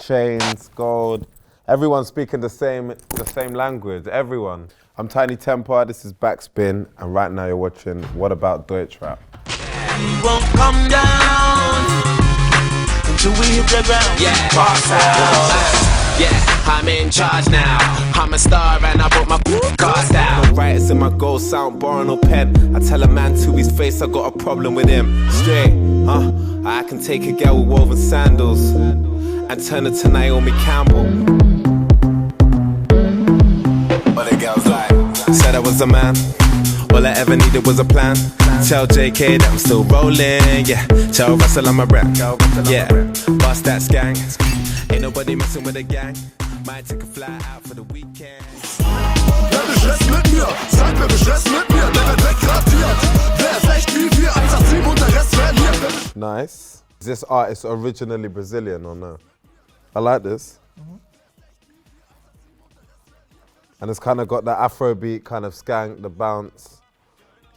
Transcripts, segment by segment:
chains, gold. Everyone's speaking the same language, everyone. I'm Tinie Tempah, this is Backspin, and right now you're watching What About Deutsch Rap? Won't come down until we hit the ground. Yeah, boss out. Yeah, I'm in charge now. I'm a star and I put my cards down. No writers in my gold sound, borrowing or pen. I tell a man to his face I got a problem with him. Straight, I can take a girl with woven sandals and turn her to Naomi Campbell. All the girls like, said I was a man. All I ever needed was a plan. Tell JK that I'm still rolling, yeah. Tell Russell I'm a rap, yeah. Bust that skank. Ain't nobody messing with a gang. Might take a fly out for the weekend. Wer beschlossen mit mir? Sag wer beschlossen mit mir? Der wird wegradiert. Wer ist echt wie wir? 187 und der Rest verliert. Nice. Is this artist originally Brazilian or no? I like this. And it's kind of got the Afrobeat kind of skank, the bounce.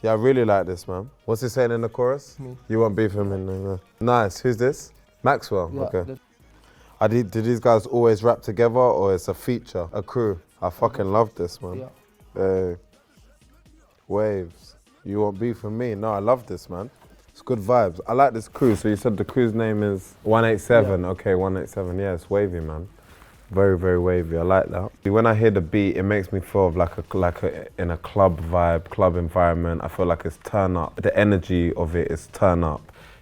Yeah, I really like this, man. What's he saying in the chorus? Me. You won't beef him in there. Nice. Who's this? Maxwell? Yeah, okay. Did these guys always rap together or it's a feature, a crew? I fucking love this, man. Yeah. Waves. You won't beef with me? No, I love this, man. It's good vibes. I like this crew. So you said the crew's name is 187. Yeah. Okay, 187. Yeah, it's wavy, man. Very, very wavy. I like that. When I hear the beat, it makes me feel like in a club vibe, club environment. I feel like it's turn up. The energy of it is turn up.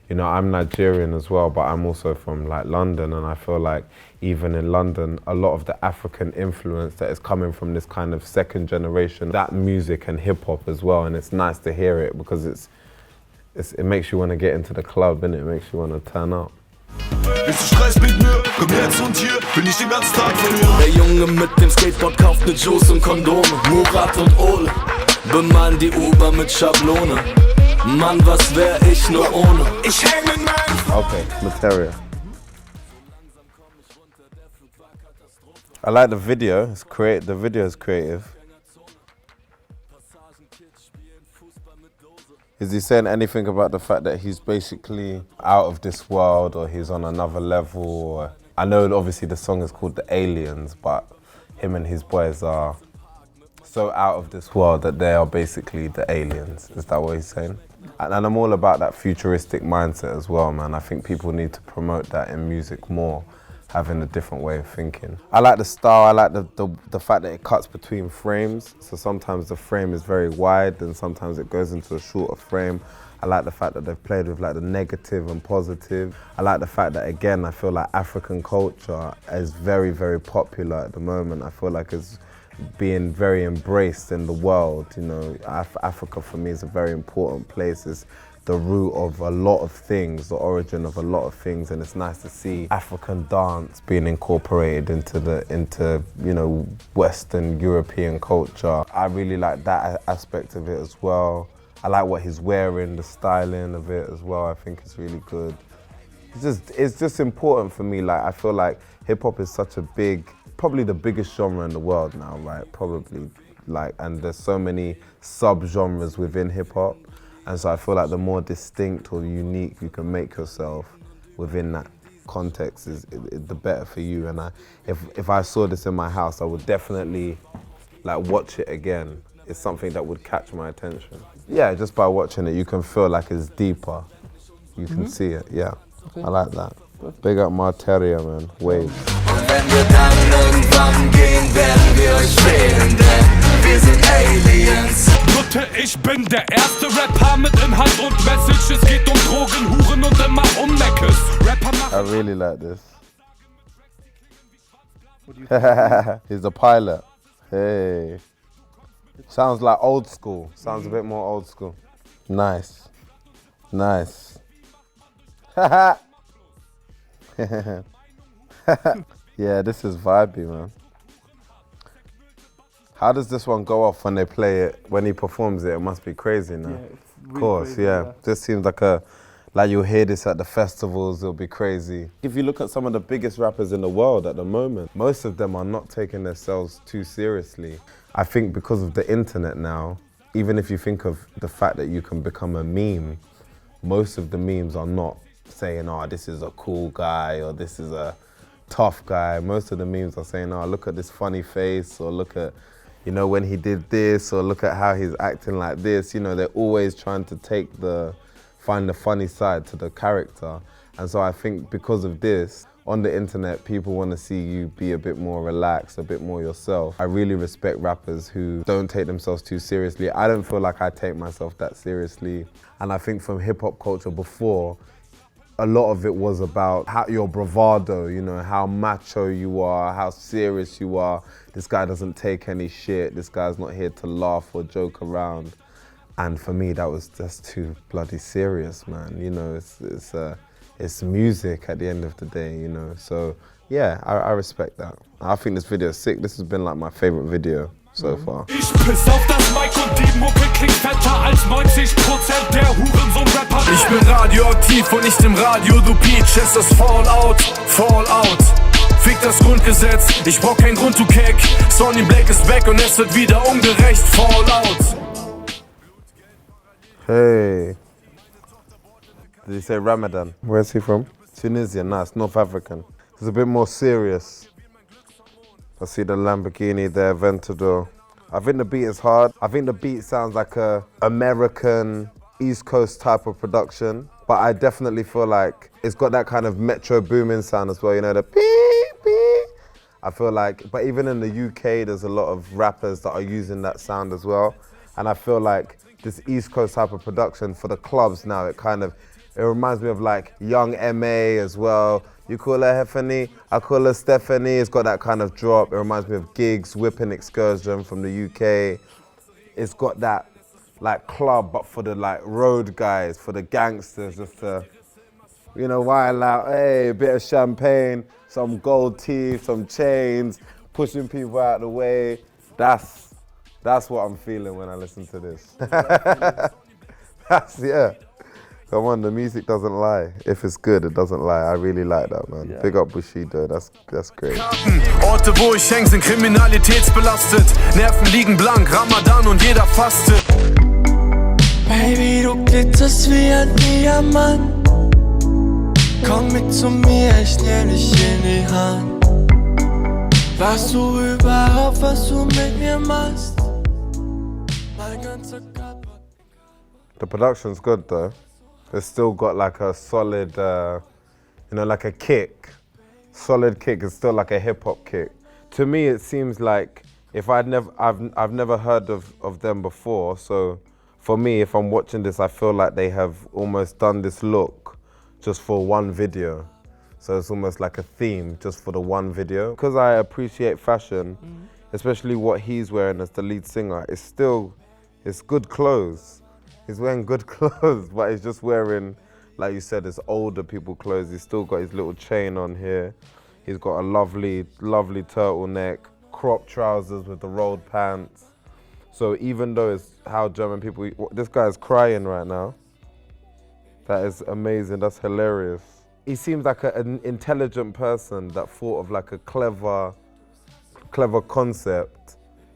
You know, I'm Nigerian as well, but I'm also from like London, and I feel like even in London, a lot of the African influence that is coming from this kind of second generation, that music and hip hop as well, and it's nice to hear it because it makes you want to get into the club, and it makes you want to turn up. Bist du Stress mit mir? Komm jetzt und hier bin ich den ganzen Tag für dir. Der Junge mit dem Skateboard kauft ne Juice und Kondome. Murat und Ole bemalen die Uber mit Schablone. Mann, was wär ich nur ohne? Ich häng mit meinem... Okay, Marteria. I like the video. The video is creative. Is he saying anything about the fact that he's basically out of this world or he's on another level? Or, I know obviously the song is called The Aliens, but him and his boys are so out of this world that they are basically the aliens. Is that what he's saying? And I'm all about that futuristic mindset as well, man. I think people need to promote that in music more, having a different way of thinking. I like the style, I like the fact that it cuts between frames. So sometimes the frame is very wide and sometimes it goes into a shorter frame. I like the fact that they've played with like the negative and positive. I like the fact that, again, I feel like African culture is very, very popular at the moment. I feel like it's being very embraced in the world. You know, Africa for me is a very important place. It's the root of a lot of things, the origin of a lot of things, and it's nice to see African dance being incorporated into you know, Western European culture. I really like that aspect of it as well. I like what he's wearing, the styling of it as well. I think it's really good. It's just important for me. Like, I feel like hip hop is such a probably the biggest genre in the world now, right? Probably, like, and there's so many sub-genres within hip hop. And so I feel like the more distinct or unique you can make yourself within that context the better for you. And if I saw this in my house, I would definitely like watch it again. It's something that would catch my attention. Yeah, just by watching it, you can feel like it's deeper. You can see it, yeah. Okay. I like that. Big up Marteria, man. Waves. Und wenn wir dann irgendwann gehen, werden wir euch fehlen, denn wir sind Aliens. Nutte, ich bin der erste Rapper mit Inhalt und Message. Es geht Drogen, Huren und immer Meckes. Rapper machen. I really like this. He's the pilot. Hey. Sounds like old school. Sounds a bit more old school. Nice. Nice. Yeah, this is vibey, man. How does this one go off when they play it? When he performs it, it must be crazy now. Yeah, of course, crazy, yeah. This seems like you'll hear this at the festivals, it'll be crazy. If you look at some of the biggest rappers in the world at the moment, most of them are not taking themselves too seriously. I think because of the internet now, even if you think of the fact that you can become a meme, most of the memes are not saying, oh, this is a cool guy, or this is a, tough guy. Most of the memes are saying, oh, look at this funny face, or look at, you know, when he did this, or look at how he's acting like this. You know, they're always trying to find the funny side to the character. And so I think because of this, on the internet, people want to see you be a bit more relaxed, a bit more yourself. I really respect rappers who don't take themselves too seriously. I don't feel like I take myself that seriously. And I think from hip hop culture before, a lot of it was about your bravado, you know, how macho you are, how serious you are. This guy doesn't take any shit. This guy's not here to laugh or joke around. And for me, that was just too bloody serious, man. You know, it's music at the end of the day, you know. So yeah, I respect that. I think this video is sick. This has been like my favorite video so far. Ich piss auf das Mic und die Mucke klingt fetter als 90% der Hurensohn-Rapper. Ich bin radioaktiv und nicht im Radio, du Peach, es ist Fallout, Fallout. Fick das Grundgesetz, ich brauch keinen Grund, du Keck. Sonny Black ist back und es wird wieder ungerecht, Fallout. Hey. Did you say Ramadan? Where's he from? Tunisia, nice, North African. It's a bit more serious. I see the Lamborghini there, Aventador. I think the beat is hard. I think the beat sounds like a American, East Coast type of production, but I definitely feel like it's got that kind of Metro Boomin sound as well, you know, the beep, beep. I feel like, but even in the UK, there's a lot of rappers that are using that sound as well. And I feel like this East Coast type of production for the clubs now, it reminds me of like Young M.A. as well. You call her Heffany, I call her Stephanie. It's got that kind of drop. It reminds me of Gigs, Whipping Excursion from the UK. It's got that like club, but for the like road guys, for the gangsters, just to, you know, while out, hey, a bit of champagne, some gold teeth, some chains, pushing people out of the way. That's what I'm feeling when I listen to this. Yeah. Come on, the music doesn't lie. If it's good, it doesn't lie. I really like that, man. Yeah. Big up Bushido, that's great. Orte, wo ich häng, sind kriminalitätsbelastet. Nerven liegen blank, Ramadan und jeder fastet. Baby, du glitterst wie ein Diamant. Komm mit zu mir, ich nehm dich in die Hand. Weißt du überhaupt, was du mit mir machst? Mein ganzer Körper. The production's good though. It's still got like a solid, you know, like a kick. Solid kick. It's still like a hip hop kick. To me, it seems like if I've never heard of them before. So for me, if I'm watching this, I feel like they have almost done this look just for one video. So it's almost like a theme just for the one video. Because I appreciate fashion, especially what he's wearing as the lead singer, it's good clothes. He's wearing good clothes, but he's just wearing, like you said, it's older people clothes. He's still got his little chain on here. He's got a lovely, lovely turtleneck, crop trousers with the rolled pants. So even though it's how German people, this guy's crying right now. That is amazing, that's hilarious. He seems like an intelligent person that thought of like a clever concept.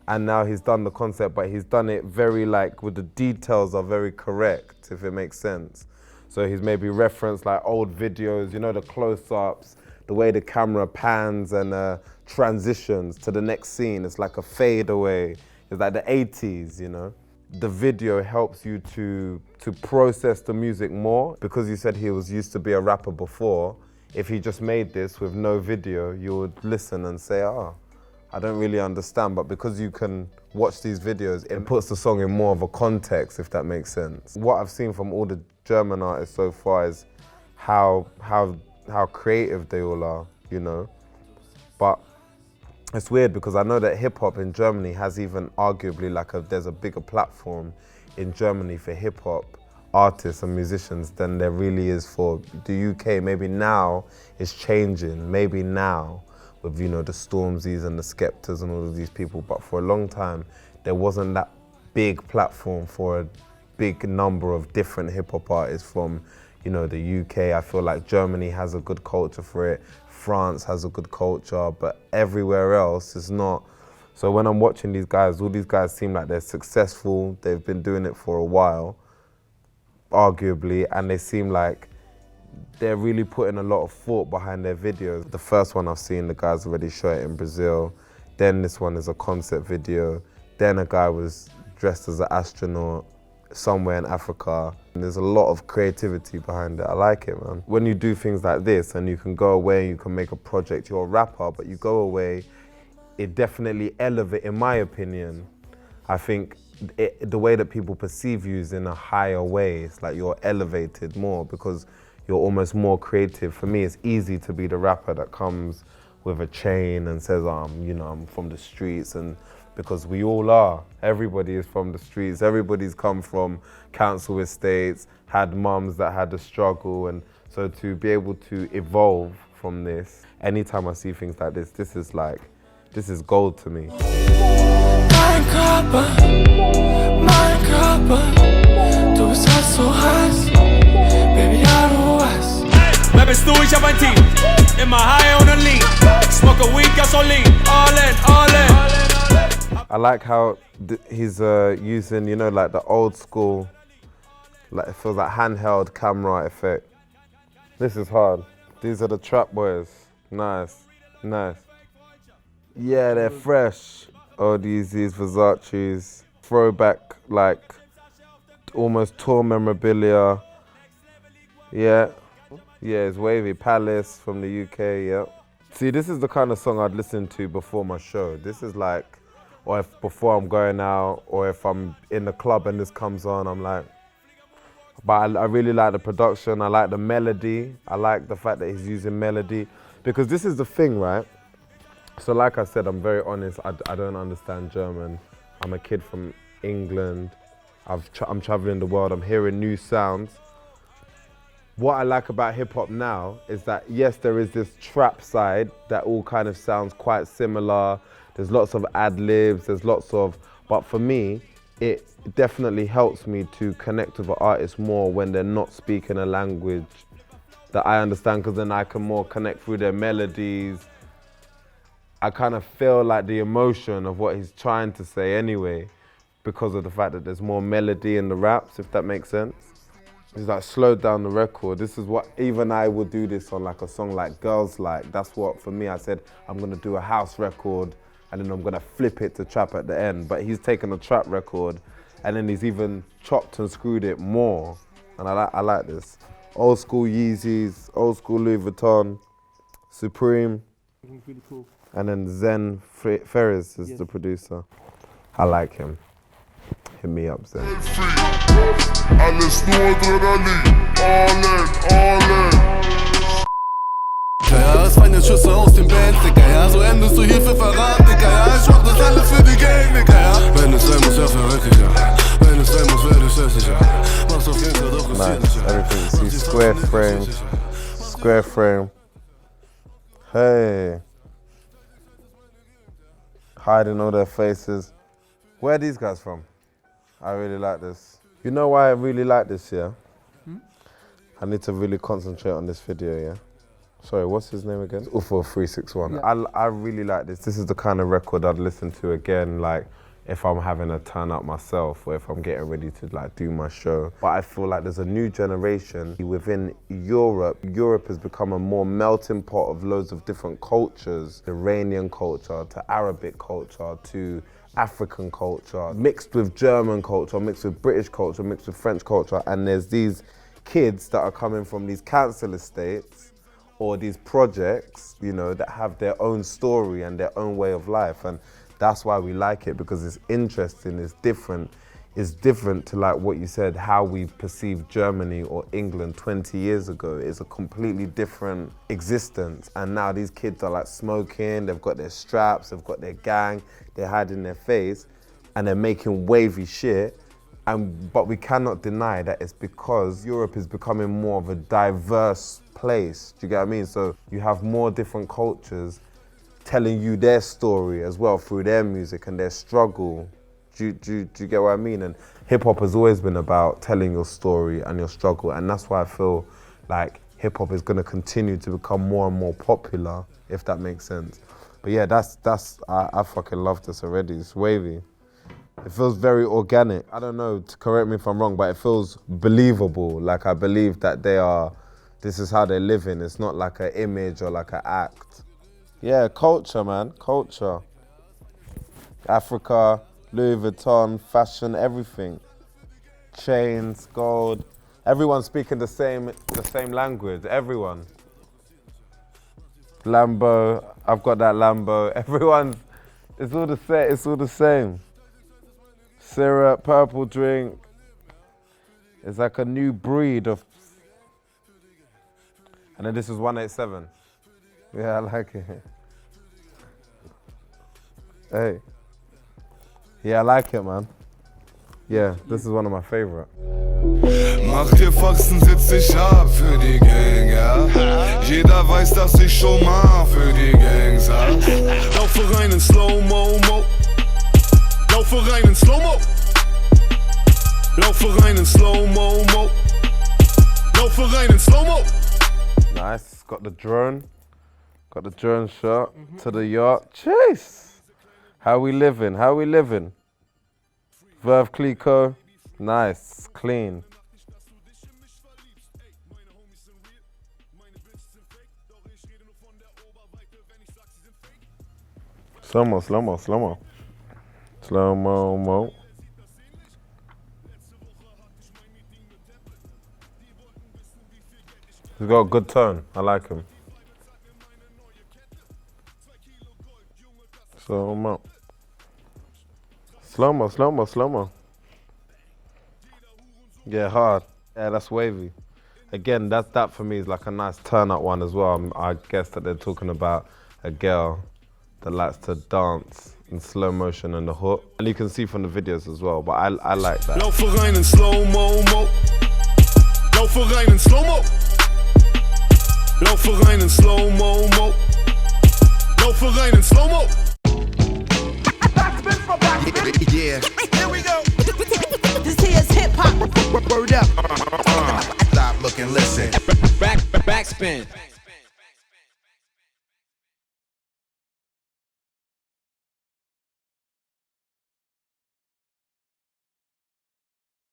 And now he's done the concept, but he's done it very like, with the details are very correct, if it makes sense. So he's maybe referenced like old videos, you know, the close-ups, the way the camera pans and transitions to the next scene. It's like a fade away. It's like the 80s, you know. The video helps you to process the music more. Because you said he was used to be a rapper before, if he just made this with no video, you would listen and say, oh, I don't really understand, but because you can watch these videos, it puts the song in more of a context, if that makes sense. What I've seen from all the German artists so far is how creative they all are, you know. But it's weird because I know that hip hop in Germany has even arguably there's a bigger platform in Germany for hip hop artists and musicians than there really is for the UK. Maybe now it's changing, maybe now, with, you know, the Stormzys and the Skeptors and all of these people, but for a long time, there wasn't that big platform for a big number of different hip hop artists from, you know, the UK. I feel like Germany has a good culture for it, France has a good culture, but everywhere else is not. So when I'm watching these guys, all these guys seem like they're successful, they've been doing it for a while, arguably, and they seem like they're really putting a lot of thought behind their videos. The first one I've seen, the guy's already shot it in Brazil. Then this one is a concept video. Then a guy was dressed as an astronaut somewhere in Africa. And there's a lot of creativity behind it. I like it, man. When you do things like this and you can go away, you can make a project, you're a rapper, but you go away, it definitely elevates, in my opinion, I think the way that people perceive you is in a higher way. It's like you're elevated more because you're almost more creative. For me, it's easy to be the rapper that comes with a chain and says, I'm from the streets, and because we all are. Everybody is from the streets. Everybody's come from council estates, had mums that had a struggle, and so to be able to evolve from this, anytime I see things like this is gold to me. Mein Körper, du bist halt so heiß, Baby, ja, du weißt. Wer bist du? Ich hab ein Team, immer high on a lean, smoke a weed, gasoline, all in, all in. I like how he's using, like the old school, like it feels like handheld camera effect. This is hard. These are the trap boys. Nice, nice. Yeah, they're fresh. Oh, these Versace's, throwback, like almost tour memorabilia. Yeah, it's wavy. Palace from the UK, yeah. See, this is the kind of song I'd listen to before my show. This is like, or if before I'm going out, or if I'm in the club and this comes on, I'm like, but I really like the production, I like the melody, I like the fact that he's using melody, because this is the thing, right? So like I said, I'm very honest, I don't understand German. I'm a kid from England. I'm traveling the world, I'm hearing new sounds. What I like about hip hop now is that yes, there is this trap side that all kind of sounds quite similar. There's lots of ad-libs, but for me, it definitely helps me to connect with an artist more when they're not speaking a language that I understand, because then I can more connect through their melodies. I kind of feel like the emotion of what he's trying to say anyway, because of the fact that there's more melody in the raps, if that makes sense. He's like slowed down the record. This is what, even I would do this on like a song like Girls Like. That's what, for me, I said, I'm gonna do a house record and then I'm gonna flip it to trap at the end. But he's taken a trap record and then he's even chopped and screwed it more. And I like this. Old school Yeezys, old school Louis Vuitton, Supreme. Really cool. And then Zen Ferris is the producer. I like him. Hit me up, Zen. Alles nur Adrenalin, all in. Ja, es fallen jetzt Schüsse aus den Bands, Digga, ja, so endest du hier für Verrat, Digga, ja, ich mach das alle für die Gang, Digga, ja. Wenn es sein muss, ja, verreck ich, ja. Wenn es sein muss, werde ich sicher. Mach's auf jeden Fall doch, es nice, nicht, everything you see, square frame. Hey. Hiding all their faces. Where are these guys from? I really like this. You know why I really like this, yeah? I need to really concentrate on this video, yeah? Sorry, what's his name again? Ufo361. Yeah. I really like this. This is the kind of record I'd listen to again, like if I'm having a turn up myself or if I'm getting ready to like do my show. But I feel like there's a new generation within Europe. Europe has become a more melting pot of loads of different cultures. Iranian culture to Arabic culture to African culture, mixed with German culture, mixed with British culture, mixed with French culture. And there's these kids that are coming from these council estates or these projects, that have their own story and their own way of life. And that's why we like it, because it's interesting, it's different. It's different to like what you said, how we perceived Germany or England 20 years ago. It's a completely different existence. And now these kids are like smoking, they've got their straps, they've got their gang, they're hiding their face, and they're making wavy shit. But we cannot deny that it's because Europe is becoming more of a diverse place. Do you get what I mean? So you have more different cultures telling you their story as well through their music and their struggle. Do you get what I mean? And hip hop has always been about telling your story and your struggle, and that's why I feel like hip hop is going to continue to become more and more popular, if that makes sense. But yeah, I fucking love this already. It's wavy. It feels very organic. I don't know, correct me if I'm wrong, but it feels believable. Like I believe that they are this is how they're living. It's not like an image or like an act. Yeah, culture, man, culture. Africa, Louis Vuitton, fashion, everything. Chains, gold. Everyone's speaking the same language, everyone. Lambo, I've got that Lambo. Everyone's, it's all the same. Syrup, purple drink. It's like a new breed of. And then this is 187. Yeah, I like it. Hey. Yeah, I like it, man. Yeah, this is one of my favorite. Mach dir Faxen, setz dich ab für die Gang, ja. Jeder weiß, dass ich schon mal für die Gang saß. Laufe rein in Slow-Mo, Mo. Laufe rein in Slow-Mo. Laufe rein in Slow-Mo, Mo. Laufe rein in Slow-Mo. Nice, got the drone shot to the yacht. Chase! How we living? Verve Clicquot, nice, clean. Slow-mo. Slow-mo, mo. He's got a good tone, I like him. Slow-mo. Slow-mo. Yeah, hard. Yeah, that's wavy. Again, that for me is like a nice turn-up one as well. I guess that they're talking about a girl that likes to dance in slow motion in the hook. And you can see from the videos as well, but I like that. Laufe rein in Slow-Mo, Mo. Laufe rein in Slow-Mo. Laufe rein in Slow-Mo, Mo. Laufe rein in Slow-Mo. Yeah. Here we go. This here's hip hop. Word up. Stop, look, and listen. Backspin.